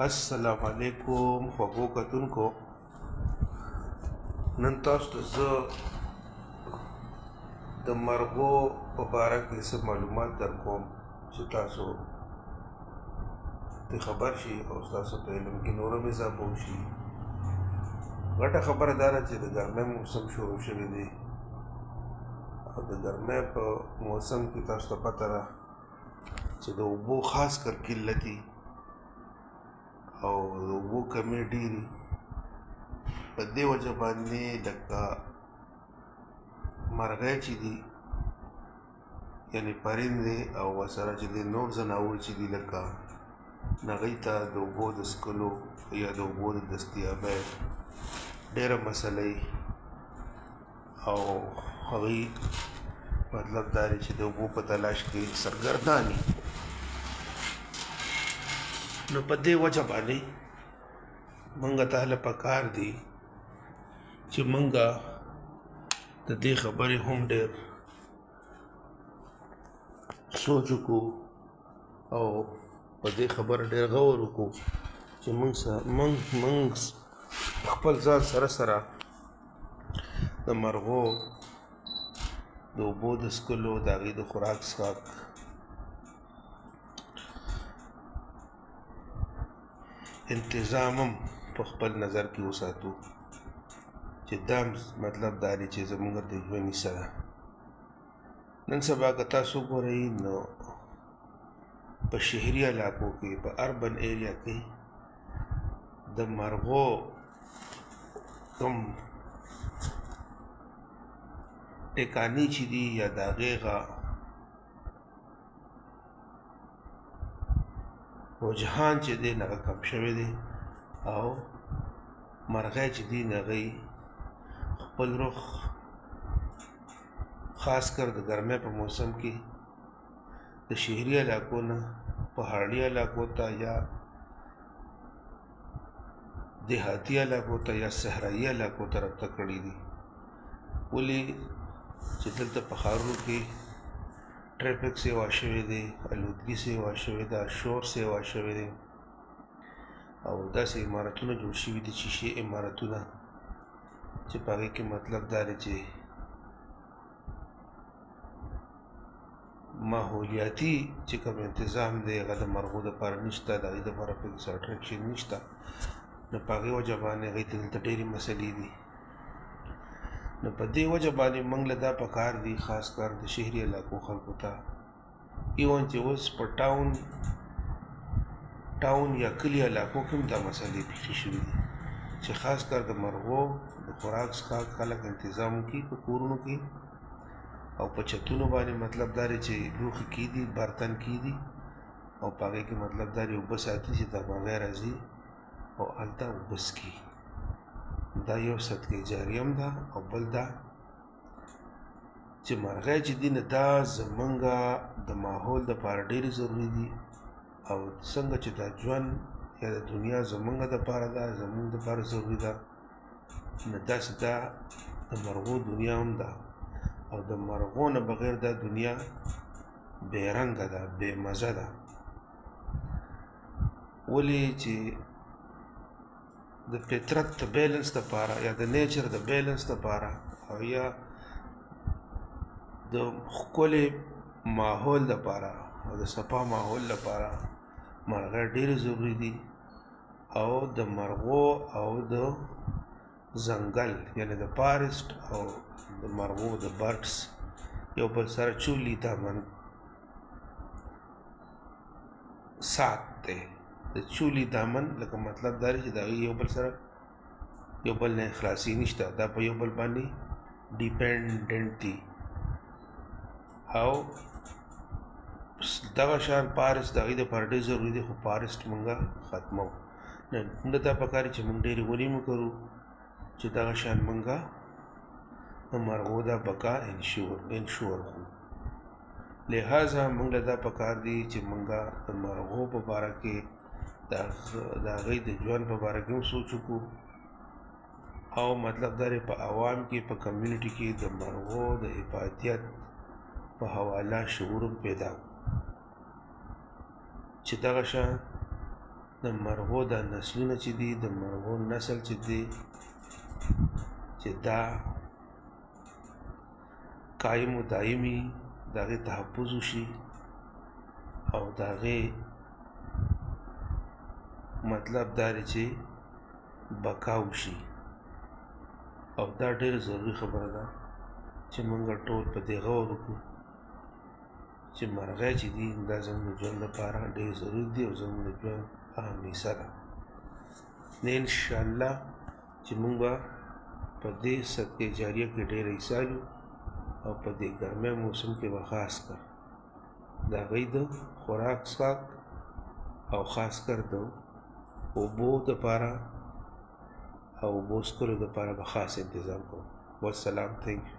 السلام علیکم خوږو کتونکو. نن تاسو ته زه د مرغو په باره کې څه معلومات درکوم چې تاسو ته خبر شي او تاسو په علم کې نور هم اضافه وشي. غټه خبره دا ده چې د ګرمۍ موسم شروع شوی دی او د ګرمۍ په موسم کې تاسو ته پته ده چې د اوبو خاص کر قلتي او د اوبو کمې ډېرې، په دې وجه باندې لکه مرغۍ چې دي یعنې پرندې او ورسره چې د نور ځناور چې دي لکه هغوی ته د اوبو د څښلو یا د اوبو د دستیابۍ ډېره مسله وي او هغوی مطلب دا دی چې د اوبو په تلاش کې سرګردان وي. نو په دې وجه باندې موږ ته هله پکار دي چې موږ د دې خبرې هم ډېر سوچ وکړو او په دې خبره ډېر غور وکړو چې موږ خپل ځان سره د مرغو د اوبو د څښلو د هغې د خوراک څښاک انتظام هم په خپل نظر کې وساتو چې دا مطلب دا دی چې زموږ د ژوند حصه ده. نن سبا که تاسو وګورئ نو په شهري علاقو کې په اربن ایریا کې د مرغو کوم ټکانې چې دي یا د هغې رجحان چې دی هغه کم شوی دی او مرغۍ چې دي هغوی خپل رخ خاص کر د ګرمۍ په موسم کې د شهري علاقو نه پهاړي علاقو ته یا دیهاتي علاقو ته یا صحرایي علاقو ته رابطه کړي دي. ولې چې دلته په ښارونو کې ټریفک سیوا شوی دی، الودګي سیوا شوی ده، شور سیوا شوی دی او داسې عمارتونه جوړ شوي دي شیشې عمارتونه چې په هغې کې مطلب دا دی چې ماحولیاتي چې کوم انتظام دی هغه د مرغو دپاره نشته، د هغې دپاره پکې څه اټریکشن نشته. نو په هغې وجه باندې هغوی ته دلته ډېرې مسلې دي. نو په دې وجه باندې موږ له دا پکار دي خاص کر د شهري علاقو خلکو ته ایون چې اوس په ټاون یا کلي علاقو کې هم دا مسلې پیښې شوي دي چې خاص کر د مرغو د خوراک څښاک خلک انتظام وکړي په کورونو کې او په چتونو باندې مطلب دا دی چې لوښي کېږدي، برتن کېږدي او په هغې کې مطلب دا دی اوبه ساتي چې دا مرغۍ راځي او هلته اوبه څښي. دا یو صدقې جاریه هم ده او بل دا چې مرغۍ چې دي نه دا زمونږ د ماحول دپاره ډېرې ضروري دي او څنګه چې دا ژوند یا د دنیا زمونږ دپاره ده زمونږ دپاره ضروري ده نو داسې دا د مرغو دنیا هم ده او د مرغو نه بغیر دا دنیا بې رنګه ده، بې مزه ده. ولې چې د فطرت د بیلنس دپاره یا د نیچر د بیلنس دپاره او یا د ښکلې ماحول دپاره او د صفا ماحول دپاره مرغۍ ډېرې ضروري دي او د مرغو او د ځنګل یعنې د فارسټ او د مرغو د برډس یو بل سره چولی دامن سات دی. د چولی دامن لکه مطلب دا دی چې د هغې یو بل سره یو بل نه خلاصي نشته، دا په یو بل باندې ډیپینډنټ دي او دغه شان فارسټ د هغې دپاره ډېر ضروري دی خو فارسټ مونږه ختموو. موږ ته دا پکار چې مونږ ډېرې ونې وکرو چې دغه شان مونږه د مرغو دا بقا انشور کړو. لہذا موږ له دا پکار دي چې موږ د مرغو په باره کې د هغوی د ژوند په باره کې هم سوچ وکړو او مطلب دا دی په عوام کې په کمیونټي کې د مرغو د حفاظت په حواله شعور هم پیدا کړو چې دغه شان د مرغو دا نسلونه چې دي، د مرغو نسل چې دی چې دا قایم و دایمي د هغې تحفظ وشي او د هغې مطلب دا دی چې بقا وشي. او دا ډېره ضروري خبره ده چې موږ ټول په دې غور وکړو چې مرغۍ چې دي دا زموږ د ژوند لپاره ډېر ضروري دي او زموږ د ژوند اهم حصه ده. نه انشاءالله چې موږ به په دې صدقه جاریه کې ډېر حصه یو او په دې ګرمۍ موسم کې به خاص کر د هغوی د خوراک څښاک او خاص کر د اوبو دپاره او اوبو څښلو دپاره به خاص انتظام کوو. والسلام. تھینک یو.